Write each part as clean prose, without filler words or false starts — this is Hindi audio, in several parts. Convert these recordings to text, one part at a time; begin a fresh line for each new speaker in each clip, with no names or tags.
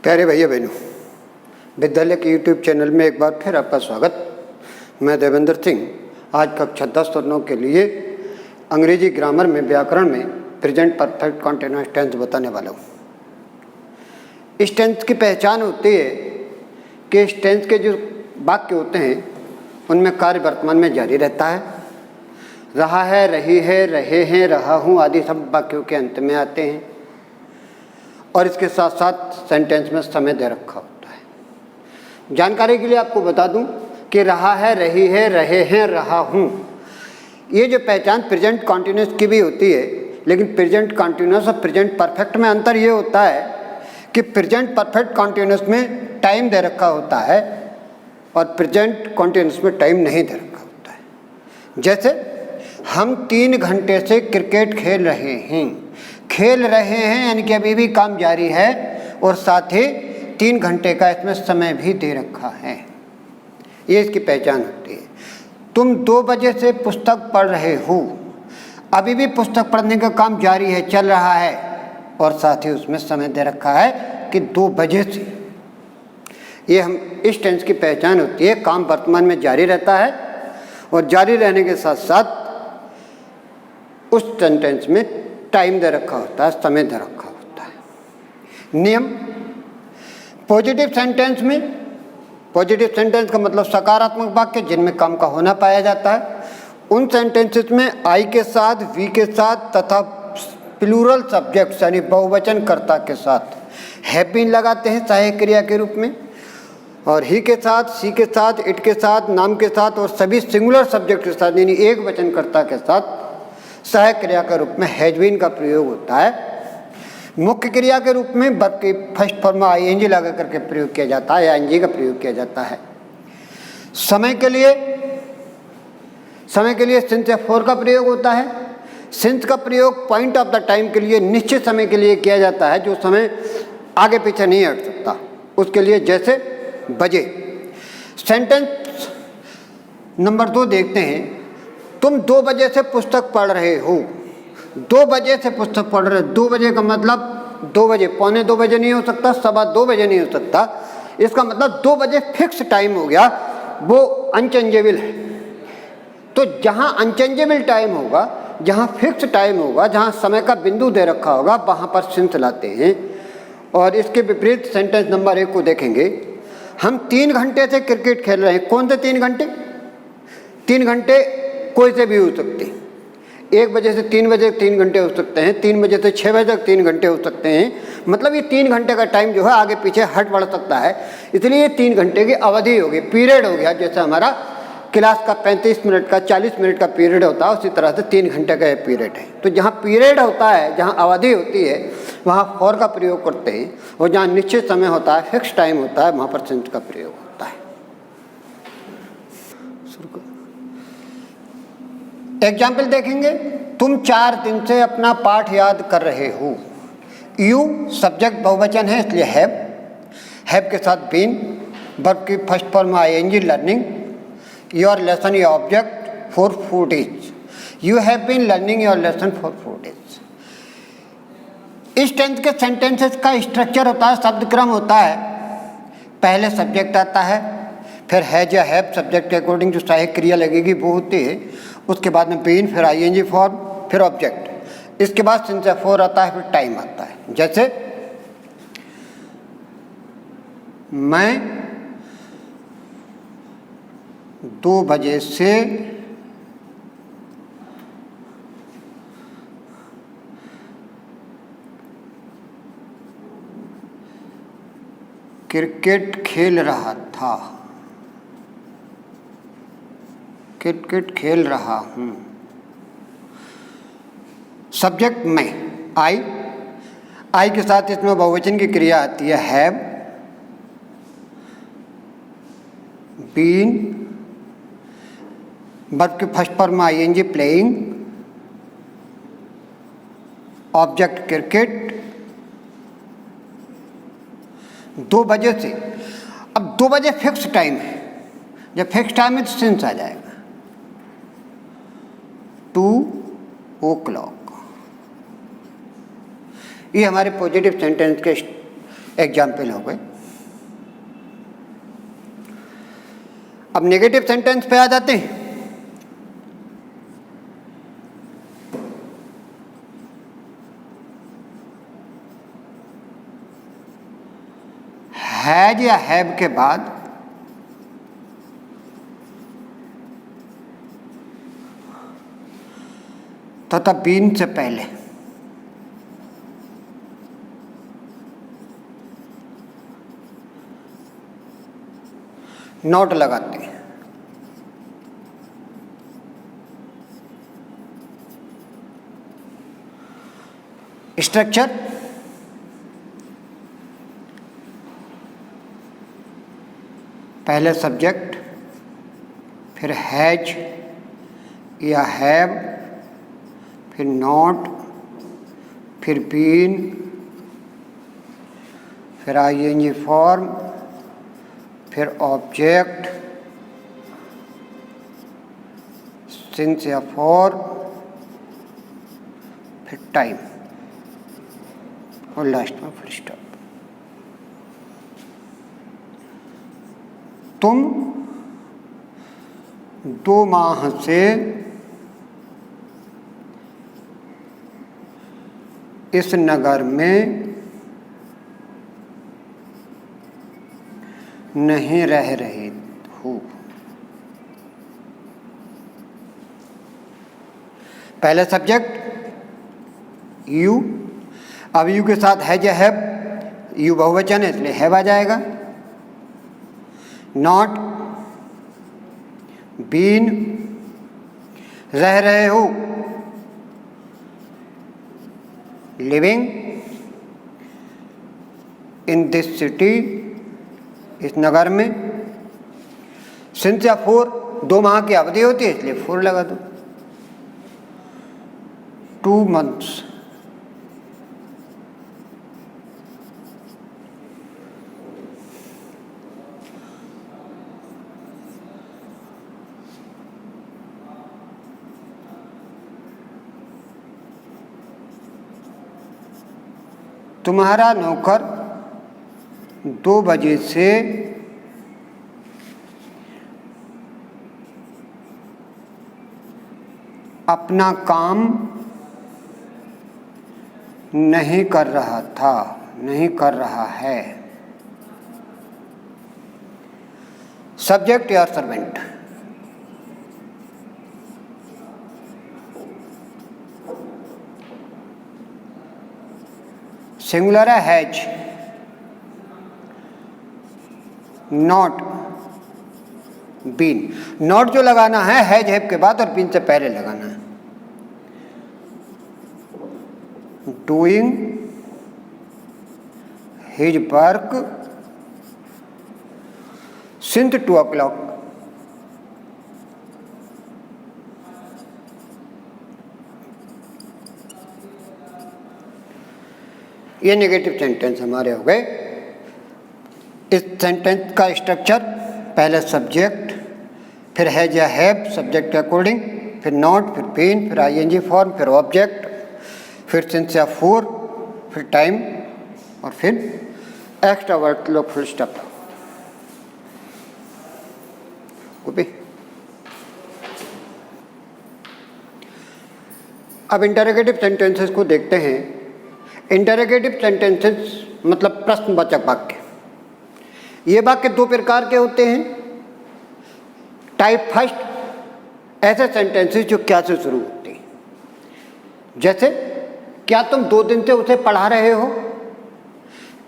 प्यारे भैया बहनों, विद्यालय के यूट्यूब चैनल में एक बार फिर आपका स्वागत। मैं देवेंद्र सिंह आज कक्षा 10 और 9 के लिए अंग्रेजी ग्रामर में व्याकरण में प्रेजेंट परफेक्ट कॉन्टिन्यूअस टेंस बताने वाला हूँ। इस टेंस की पहचान होती है कि इस टेंस के जो वाक्य होते हैं उनमें कार्य वर्तमान में जारी रहता है। रहा है, रही है, रहे हैं, रहा हूँ आदि सब वाक्यों के अंत में आते हैं और इसके साथ साथ सेंटेंस में समय दे रखा होता है। जानकारी के लिए आपको बता दूं कि रहा है, रही है, रहे हैं, रहा हूँ, ये जो पहचान प्रेजेंट कॉन्टिन्यूअस की भी होती है, लेकिन प्रेजेंट कॉन्टिन्यूअस और प्रेजेंट परफेक्ट में अंतर ये होता है कि प्रेजेंट परफेक्ट कॉन्टिन्यूअस में टाइम दे रखा होता है और प्रेजेंट कॉन्टिन्यूअस में टाइम नहीं दे रखा होता है। जैसे हम 3 घंटे से क्रिकेट खेल रहे हैं यानी कि अभी भी काम जारी है और साथ ही 3 घंटे का इसमें समय भी दे रखा है। ये इसकी पहचान होती है। तुम 2 बजे से पुस्तक पढ़ रहे हो, अभी भी पुस्तक पढ़ने का काम जारी है, चल रहा है और साथ ही उसमें समय दे रखा है कि 2 बजे से। ये हम इस टेंस की पहचान होती है। काम वर्तमान में जारी रहता है और जारी रहने के साथ साथ उस सेंटेंस में टाइम दे रखा होता है, समय दे रखा होता है। नियम पॉजिटिव सेंटेंस में, पॉजिटिव सेंटेंस का मतलब सकारात्मक वाक्य जिनमें काम का होना पाया जाता है, उन सेंटेंसेस में आई के साथ, वी के साथ तथा प्लूरल सब्जेक्ट्स यानी बहुवचन कर्ता के साथ हैव बीन लगाते हैं सहायक क्रिया के रूप में, और ही के साथ, सी के साथ, इट के साथ, नाम के साथ और सभी सिंगुलर सब्जेक्ट के साथ यानी एक वचन कर्ता के साथ सहायक क्रिया के रूप में हैज बीन का प्रयोग होता है। मुख्य क्रिया के रूप में वर्ब की फर्स्ट फॉर्म में आईएनजी लगा करके प्रयोग किया जाता है या एनजी का प्रयोग किया जाता है। समय के लिए सिंस या फॉर का प्रयोग होता है। सिंस का प्रयोग पॉइंट ऑफ द टाइम के लिए, निश्चित समय के लिए किया जाता है जो समय आगे पीछे नहीं हट सकता, उसके लिए, जैसे बजे। सेंटेंस नंबर 2 देखते हैं। तुम 2 बजे से पुस्तक पढ़ रहे हो। 2 बजे से पुस्तक पढ़ रहे हो, 2 बजे का मतलब 2 बजे, पौने 2 बजे नहीं हो सकता, 2:15 बजे नहीं हो सकता। इसका मतलब 2 बजे फिक्स टाइम हो गया, वो अनचेंजेबल है। तो जहाँ अनचेंजेबल टाइम होगा, जहाँ फिक्स टाइम होगा, जहाँ समय का बिंदु दे रखा होगा, वहाँ पर सिंस लाते हैं। और इसके विपरीत सेंटेंस नंबर 1 को देखेंगे। हम 3 घंटे से क्रिकेट खेल रहे हैं। कौन से 3 घंटे? 3 घंटे कोई से भी हो सकते हैं। 1 बजे से 3 बजे 3 घंटे हो सकते हैं, 3 बजे से 6 बजे तक 3 घंटे हो सकते हैं। मतलब ये 3 घंटे का टाइम जो है आगे पीछे हट बढ़ सकता है, इसलिए ये 3 घंटे की अवधि होगी, पीरियड हो गया। जैसे हमारा क्लास का 35 मिनट का 40 मिनट का पीरियड होता है, उसी तरह से 3 घंटे का ये पीरियड है। तो जहाँ पीरियड होता है, जहाँ अवधि होती है, वहाँ फॉर का प्रयोग करते हैं, और जहाँ निश्चित समय होता है, फिक्स टाइम होता है, वहाँ पर सिंस का प्रयोग होता है। एग्जाम्पल देखेंगे। तुम 4 दिन से अपना पाठ याद कर रहे हो। यू सब्जेक्ट बहुवचन है इसलिए हैव के साथ बीन, वर्ब की first form ING learning, your lesson your object for 4 days। You have been learning your lesson for 4 days। इस टेंस के सेंटेंसेस का स्ट्रक्चर होता है, शब्द क्रम होता है। पहले सब्जेक्ट आता है, फिर हैज या हैव सब्जेक्ट के अकॉर्डिंग जो सहायक क्रिया लगेगी वो होती है, उसके बाद में बीन, फिर आईएनजी फॉर्म, फिर ऑब्जेक्ट, इसके बाद सिंस या फॉर आता है, फिर टाइम आता है। जैसे मैं 2 बजे से क्रिकेट खेल रहा था, क्रिकेट खेल रहा हूँ। सब्जेक्ट मैं, आई के साथ इसमें बहुवचन की क्रिया आती है हैव, बीन, वर्ब के फर्स्ट फॉर्म में आईएनजी प्लेइंग, ऑब्जेक्ट क्रिकेट। 2 बजे से, अब 2 बजे फिक्स टाइम है, जब फिक्स टाइम है तो सिंस आ जाएगा। 2 o'clock। ये हमारे पॉजिटिव सेंटेंस के एग्जाम्पल हो गए। अब नेगेटिव सेंटेंस पे आ जाते हैं। हैज या हैव के बाद तथा बीन से पहले नॉट लगाते हैं। स्ट्रक्चर पहले सब्जेक्ट, फिर हैज या हैव, फिर नॉट, फिर बीन, फिर आईएनजी फॉर्म, फिर ऑब्जेक्ट, सिंस या फॉर, फिर टाइम और लास्ट में फुल स्टॉप। तुम 2 माह से इस नगर में नहीं रह रहे हो। पहले सब्जेक्ट यू, अब यू के साथ है या हैव, यू बहुवचन है इसलिए हैव आ जाएगा। नॉट, बीन, रह रहे हो, लिविंग इन दिस सिटी, इस नगर में। सिंस या फोर, 2 माह की अवधि होती है इसलिए 4 लगा दो। 2 months, तुम्हारा नौकर 2 बजे से अपना काम नहीं कर रहा था, नहीं कर रहा है। सब्जेक्ट या सर्वेंट, सिंगुलर है हैज, नॉट, बीन। नॉट जो लगाना है हैज हैव के बाद और बीन से पहले लगाना है। Doing his work since 2 o'clock, ये नेगेटिव सेंटेंस हमारे हो गए। इस सेंटेंस का स्ट्रक्चर पहले सब्जेक्ट, फिर हैज या हैव सब्जेक्ट के अकॉर्डिंग, फिर नॉट, फिर बीन, फिर आईएनजी फॉर्म, फिर ऑब्जेक्ट, फिर सिंस या फोर, फिर टाइम और फिर एक्स्ट्रा वर्ड लो फुल स्टॉप। कॉपी। अब इंटरोगेटिव सेंटेंसेस को देखते हैं। इंटरोगेटिव सेंटेंसेस मतलब प्रश्नवाचक वाक्य। ये वाक्य 2 प्रकार के होते हैं। टाइप फर्स्ट, ऐसे सेंटेंसेस जो क्या से शुरू होते हैं, जैसे क्या तुम 2 दिन से उसे पढ़ा रहे हो,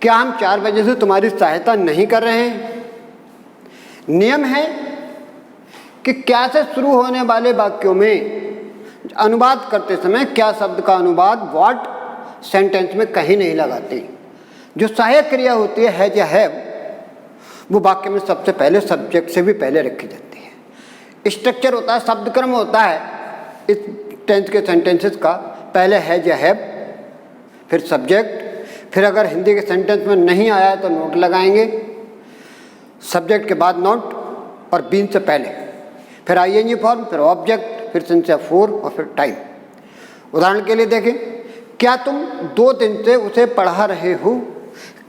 क्या हम 4 बजे से तुम्हारी सहायता नहीं कर रहे हैं। नियम है कि क्या से शुरू होने वाले वाक्यों में अनुवाद करते समय क्या शब्द का अनुवाद व्हाट सेंटेंस में कहीं नहीं लगाते। जो सहायक क्रिया होती है हैज या हैव, वो वाक्य में सबसे पहले सब्जेक्ट से भी पहले रखी जाती है। स्ट्रक्चर होता है, शब्द क्रम होता है इस टेंस के सेंटेंसेस का। पहले हैज या हैव, फिर सब्जेक्ट, फिर अगर हिंदी के सेंटेंस में नहीं आया तो नोट लगाएंगे, सब्जेक्ट के बाद नोट और बीन से पहले, फिर आईएनजी फॉर्म, फिर ऑब्जेक्ट, फिर सिंस या फोर और फिर टाइम। उदाहरण के लिए देखें, क्या तुम 2 दिन से उसे पढ़ा रहे हो।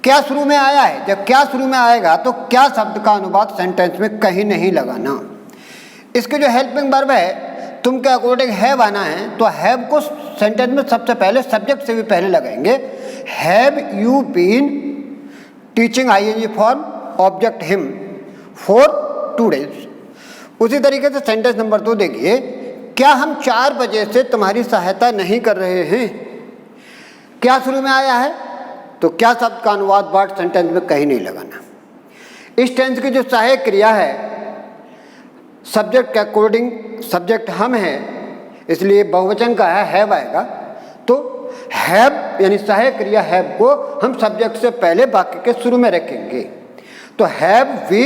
क्या शुरू में आया है, जब क्या शुरू में आएगा तो क्या शब्द का अनुवाद सेंटेंस में कहीं नहीं लगाना। इसके जो हेल्पिंग वर्ब है तुम के अकॉर्डिंग हैव आना है, तो हैव को सेंटेंस में सबसे पहले सब्जेक्ट से भी पहले लगाएंगे। Have you been teaching ING form object him for 2 days। उसी तरीके से सेंटेंस नंबर 2 देखिए, क्या हम 4 बजे से तुम्हारी सहायता नहीं कर रहे हैं। क्या शुरू में आया है तो क्या शब्द का अनुवाद वर्ड सेंटेंस में कहीं नहीं लगाना। इस टेंस की जो सहायक क्रिया है सब्जेक्ट के अकॉर्डिंग, सब्जेक्ट हम है इसलिए बहुवचन का है हैव आएगा, तो हैव यानी सहायक क्रिया हैव को हम सब्जेक्ट से पहले वाक्य के शुरू में रखेंगे। तो हैव वी,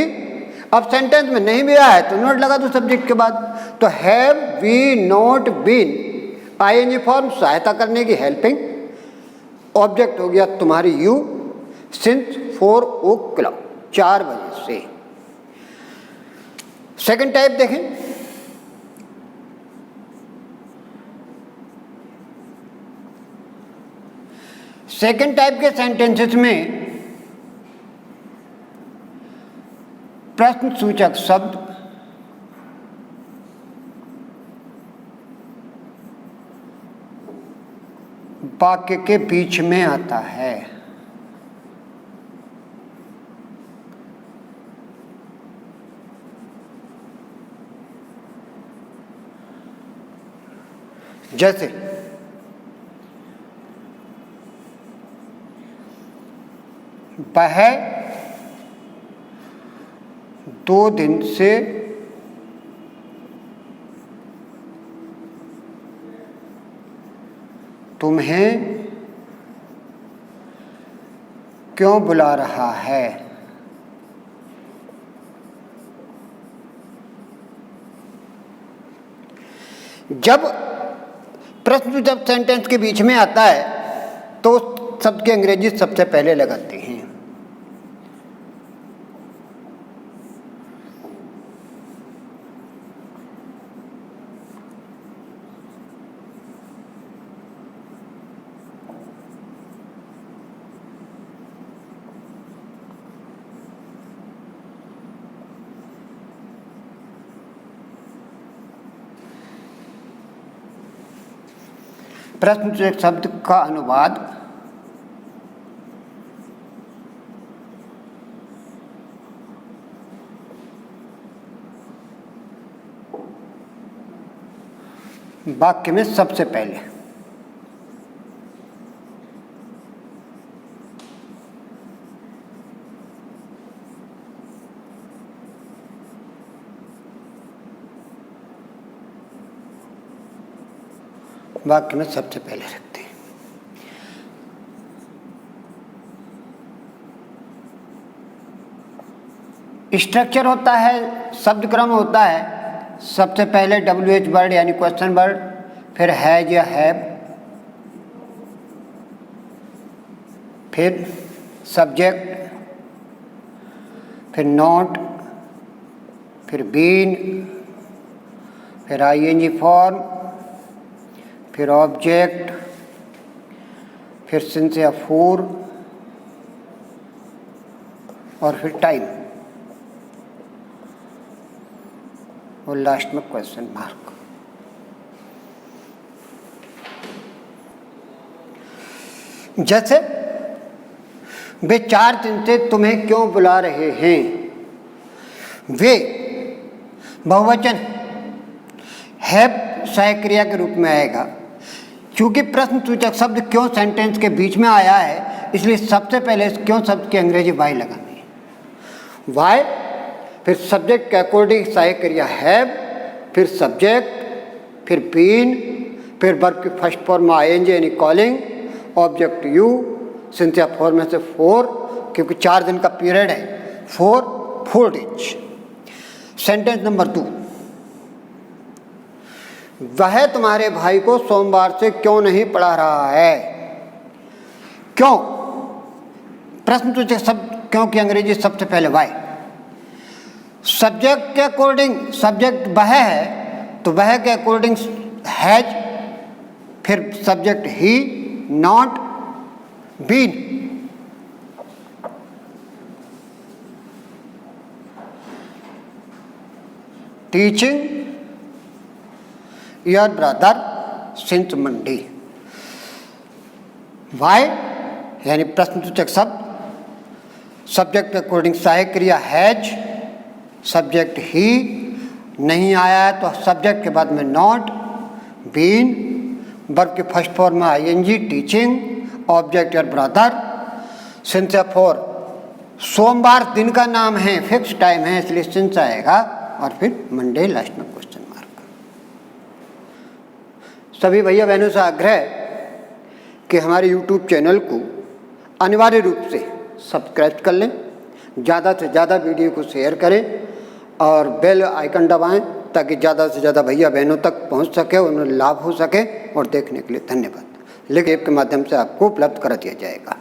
अब सेंटेंस में नहीं भी आया है तो नोट लगा दो सब्जेक्ट के बाद, तो have we not been ING form सहायता करने की हेल्पिंग, ऑब्जेक्ट हो गया तुम्हारी यू, सिंस 4 o'clock 4 बजे से। सेकंड टाइप देखें, सेकंड टाइप के सेंटेंसेस में प्रश्न सूचक शब्द वाक्य के बीच में आता है। जैसे वह 2 दिन से तुम्हें क्यों बुला रहा है। जब प्रश्न जब सेंटेंस के बीच में आता है तो शब्द की अंग्रेजी सबसे पहले लगाते हैं। प्रश्नसूचक शब्द का अनुवाद वाक्य में सबसे पहले। वाक्य में सबसे पहले रखते हैं। स्ट्रक्चर होता है, शब्द क्रम होता है, सबसे पहले WH वर्ड यानी क्वेश्चन वर्ड, फिर हैज या हैव, फिर सब्जेक्ट, फिर नॉट, फिर बीन, फिर आईएनजी फॉर्म, फिर ऑब्जेक्ट, फिर सिंस या फॉर और फिर टाइम और लास्ट में क्वेश्चन मार्क। जैसे वे 4 दिन से तुम्हें क्यों बुला रहे हैं। वे बहुवचन हैव सहायक क्रिया के रूप में आएगा। चूंकि प्रश्न सूचक शब्द क्यों सेंटेंस के बीच में आया है इसलिए सबसे पहले इस क्यों शब्द की अंग्रेजी वाई लगानी है। वाई, फिर सब्जेक्ट के अकॉर्डिंग सहायक क्रिया हैव, फिर सब्जेक्ट, फिर बीन, फिर वर्ब की फर्स्ट फॉर्म आईएनजी यानी कॉलिंग, ऑब्जेक्ट यू, सिंस या फॉर में से 4 क्योंकि 4 दिन का पीरियड है, 4 days। सेंटेंस नंबर 2, वह तुम्हारे भाई को सोमवार से क्यों नहीं पढ़ा रहा है। क्यों, प्रश्न सूचक शब्द क्यों की अंग्रेजी सबसे पहले वाई। सब्जेक्ट के अकॉर्डिंग सब्जेक्ट वह है तो वह के अकॉर्डिंग हैज, फिर subject he, not, been. Teaching your brother since Monday. Why यानी प्रश्नसूचक शब्द, सब्जेक्ट के अकॉर्डिंग सहायक क्रिया हैज, सब्जेक्ट ही, नहीं आया है तो सब्जेक्ट के बाद में नॉट, बीन, वर्ब के फर्स्ट फॉर्म में ING teaching, object your brother, since for सोमवार दिन का नाम है, फिक्स टाइम है इसलिए सिंस आएगा और फिर मंडे लास्ट में क्वेश्चन मार्क। सभी भैया बहनों से आग्रह कि हमारे YouTube चैनल को अनिवार्य रूप से सब्सक्राइब कर लें, ज़्यादा से ज़्यादा वीडियो को शेयर करें और बेल आइकन दबाएं ताकि ज़्यादा से ज़्यादा भैया बहनों तक पहुंच सके, उन्हें लाभ हो सके। और देखने के लिए धन्यवाद। लिंक ऐप के माध्यम से आपको उपलब्ध करा दिया जाएगा।